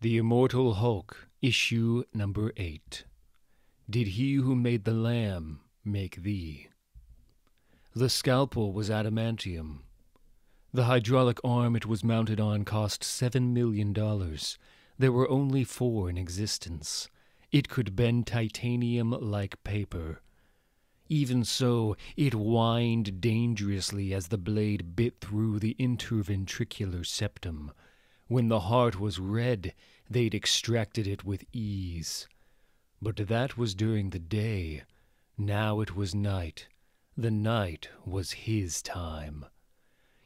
The Immortal Hulk, issue number 8. Did he who made the lamb make thee? The scalpel was adamantium. The hydraulic arm it was mounted on cost $7 million. There were only 4 in existence. It could bend titanium like paper. Even so, it whined dangerously as the blade bit through the interventricular septum. When the heart was red, they'd extracted it with ease. But that was during the day. Now it was night. The night was his time.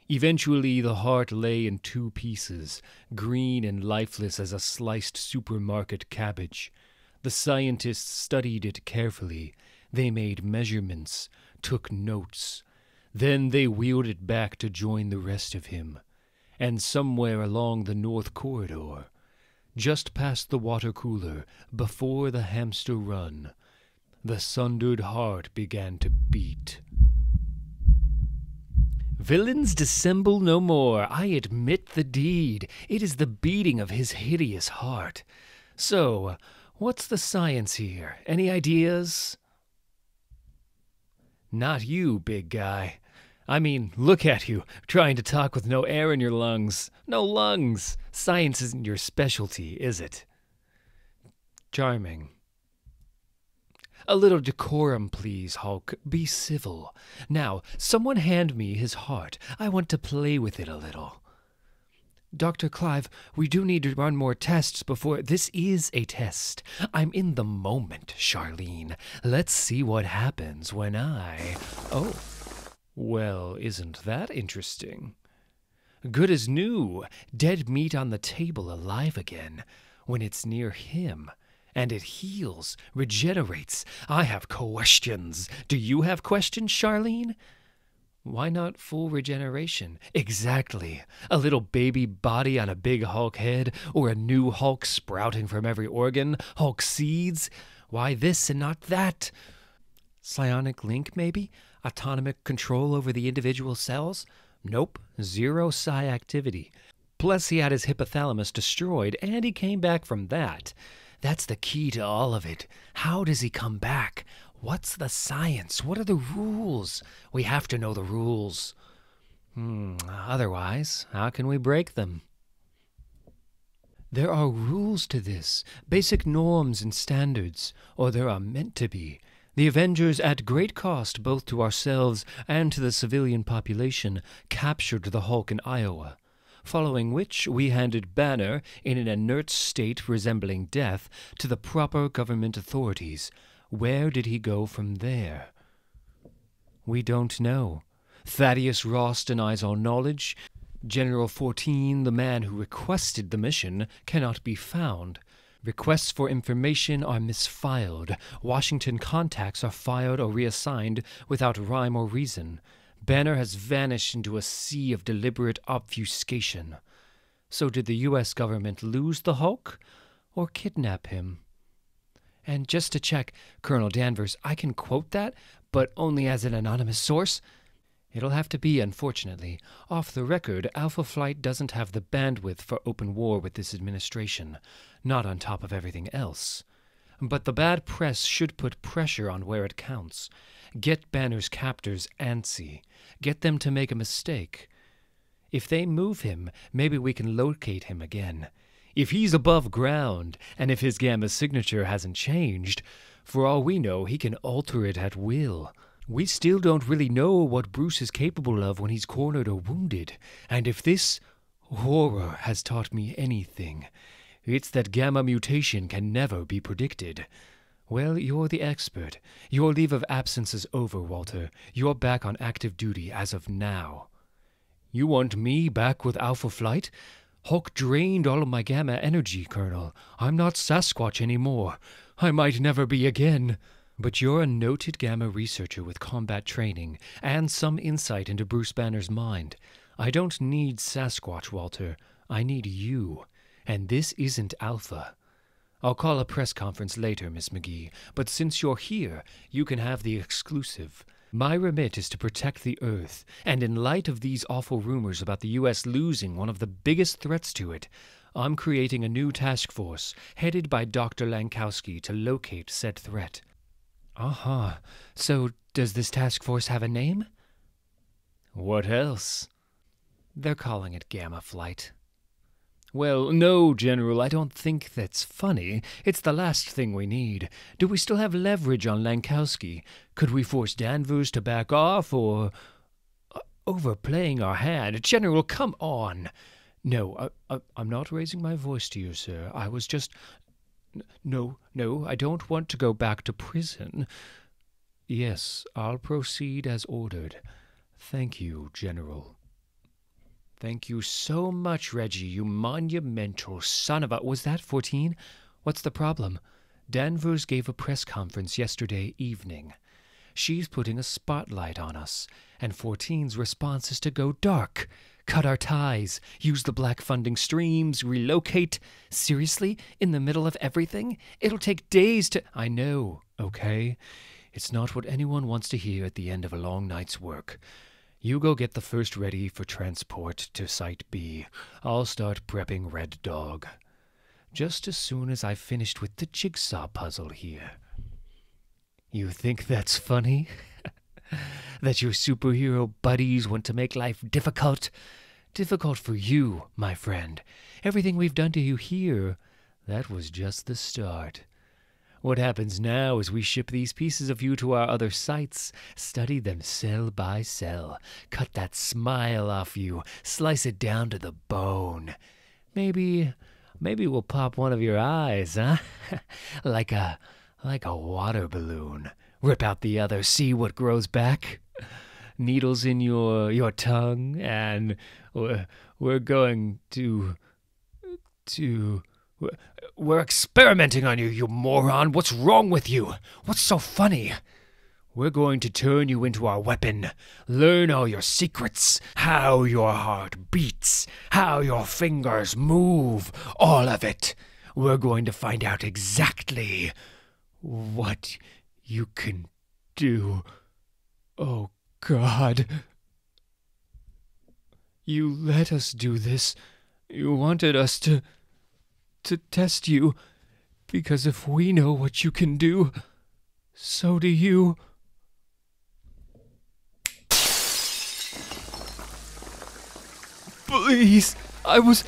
Eventually, the heart lay in 2 pieces, green and lifeless as a sliced supermarket cabbage. The scientists studied it carefully. They made measurements, took notes. Then they wheeled it back to join the rest of him. And somewhere along the north corridor, just past the water cooler, before the hamster run, the sundered heart began to beat. Villains dissemble no more. I admit the deed. It is the beating of his hideous heart. So, what's the science here? Any ideas? Not you, big guy. I mean, look at you, trying to talk with no air in your lungs. No lungs. Science isn't your specialty, is it? Charming. A little decorum, please, Hulk. Be civil. Now, someone hand me his heart. I want to play with it a little. Dr. Clive, we do need to run more tests before... This is a test. I'm in the moment, Charlene. Let's see what happens when I... Oh. Well, isn't that interesting? Good as new. Dead meat on the table alive again. When it's near him. And it heals, regenerates. I have questions. Do you have questions, Charlene? Why not full regeneration? Exactly. A little baby body on a big Hulk head, or a new Hulk sprouting from every organ, Hulk seeds. Why this and not that? Psionic link, maybe? Autonomic control over the individual cells? Nope, 0 psi activity. Plus he had his hypothalamus destroyed, and he came back from that. That's the key to all of it. How does he come back? What's the science? What are the rules? We have to know the rules. Otherwise, how can we break them? There are rules to this, basic norms and standards, or there are meant to be. The Avengers, at great cost both to ourselves and to the civilian population, captured the Hulk in Iowa. Following which, we handed Banner, in an inert state resembling death, to the proper government authorities. Where did he go from there? We don't know. Thaddeus Ross denies all knowledge. General 14, the man who requested the mission, cannot be found. Requests for information are misfiled. Washington contacts are fired or reassigned without rhyme or reason. Banner has vanished into a sea of deliberate obfuscation. So did the U.S. government lose the Hulk, or kidnap him? And just to check, Colonel Danvers, I can quote that, but only as an anonymous source? It'll have to be, unfortunately. Off the record, Alpha Flight doesn't have the bandwidth for open war with this administration, not on top of everything else. But the bad press should put pressure on where it counts. Get Banner's captors antsy. Get them to make a mistake. If they move him, maybe we can locate him again. If he's above ground, and if his gamma signature hasn't changed, for all we know, he can alter it at will. We still don't really know what Bruce is capable of when he's cornered or wounded, and if this horror has taught me anything, it's that gamma mutation can never be predicted. Well, you're the expert. Your leave of absence is over, Walter. You're back on active duty as of now. You want me back with Alpha Flight? Hulk drained all of my gamma energy, Colonel. I'm not Sasquatch anymore. I might never be again. But you're a noted gamma researcher with combat training and some insight into Bruce Banner's mind. I don't need Sasquatch, Walter. I need you. And this isn't Alpha. I'll call a press conference later, Miss McGee, but since you're here, you can have the exclusive. My remit is to protect the Earth, and in light of these awful rumors about the U.S. losing one of the biggest threats to it, I'm creating a new task force, headed by Dr. Lankowski, to locate said threat. Uh-huh. So, does this task force have a name? What else? They're calling it Gamma Flight. Well, no, General, I don't think that's funny. It's the last thing we need. Do we still have leverage on Lankowski? Could we force Danvers to back off, or... overplaying our hand? General, come on! No, I'm not raising my voice to you, sir. I was just... No, I don't want to go back to prison. Yes, I'll proceed as ordered. Thank you, General. Thank you so much, Reggie, you monumental son of a... Was that 14? What's the problem? Danvers gave a press conference yesterday evening. She's putting a spotlight on us, and 14's response is to go dark, cut our ties, use the black funding streams, relocate. Seriously? In the middle of everything? It'll take days to... I know, okay? It's not what anyone wants to hear at the end of a long night's work. You go get the first ready for transport to Site B. I'll start prepping Red Dog. Just as soon as I've finished with the jigsaw puzzle here. You think that's funny? That your superhero buddies want to make life difficult? Difficult for you, my friend. Everything we've done to you here, that was just the start. What happens now is we ship these pieces of you to our other sites, study them cell by cell, cut that smile off you, slice it down to the bone. Maybe we'll pop one of your eyes, huh? like a water balloon. Rip out the other, see what grows back. Needles in your tongue, and we're going to... We're experimenting on you, you moron! What's wrong with you? What's so funny? We're going to turn you into our weapon, learn all your secrets, how your heart beats, how your fingers move, all of it. We're going to find out exactly what you can do. Oh, God. You let us do this. You wanted us to test you, because if we know what you can do, so do you. Please, I was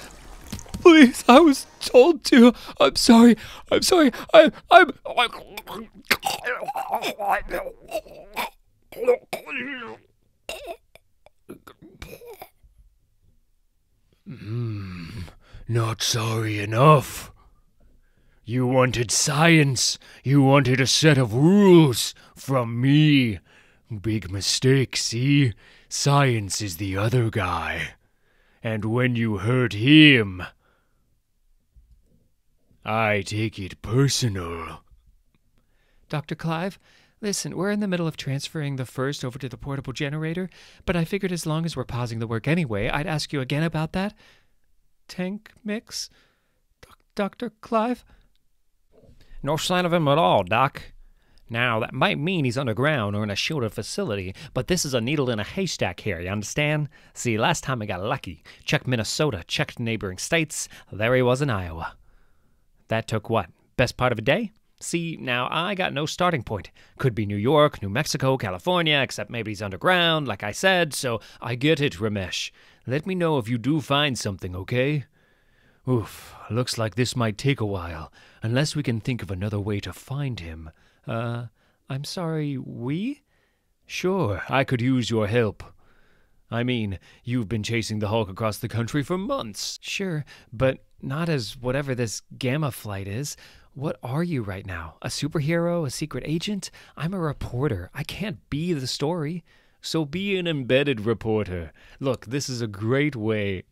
told to. I'm sorry. I'm Not sorry enough. You wanted science. You wanted a set of rules from me. Big mistake, see? Science is the other guy. And when you hurt him, I take it personal. Dr. Clive, listen, we're in the middle of transferring the first over to the portable generator, but I figured as long as we're pausing the work anyway, I'd ask you again about that tank mix, Dr. Clive? No sign of him at all, Doc. Now, that might mean he's underground or in a shielded facility, but this is a needle in a haystack here, you understand? See, last time I got lucky. Checked Minnesota, checked neighboring states, there he was in Iowa. That took what, best part of a day? See, now I got no starting point. Could be New York, New Mexico, California, except maybe he's underground, like I said, so I get it, Ramesh. Let me know if you do find something, okay? Oof, looks like this might take a while, unless we can think of another way to find him. I'm sorry, we? Sure, I could use your help. I mean, you've been chasing the Hulk across the country for months. Sure, but not as whatever this Gamma Flight is. What are you right now? A superhero? A secret agent? I'm a reporter. I can't be the story. So be an embedded reporter. Look, this is a great way...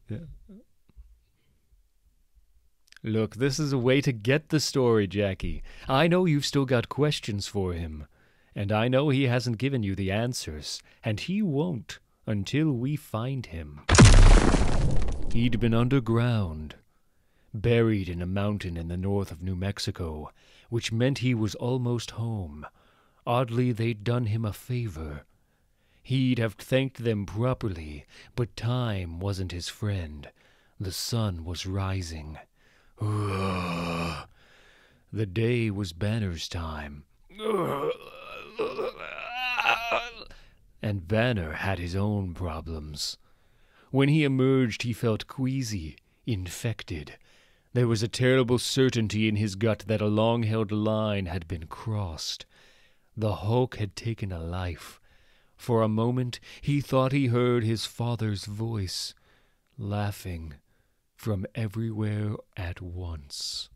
Look, this is a way to get the story, Jackie. I know you've still got questions for him. And I know he hasn't given you the answers. And he won't until we find him. He'd been underground, buried in a mountain in the north of New Mexico, which meant he was almost home. Oddly, they'd done him a favor. He'd have thanked them properly, but time wasn't his friend. The sun was rising. The day was Banner's time. And Banner had his own problems. When he emerged, he felt queasy, infected. There was a terrible certainty in his gut that a long-held line had been crossed. The Hulk had taken a life. For a moment, he thought he heard his father's voice, laughing from everywhere at once.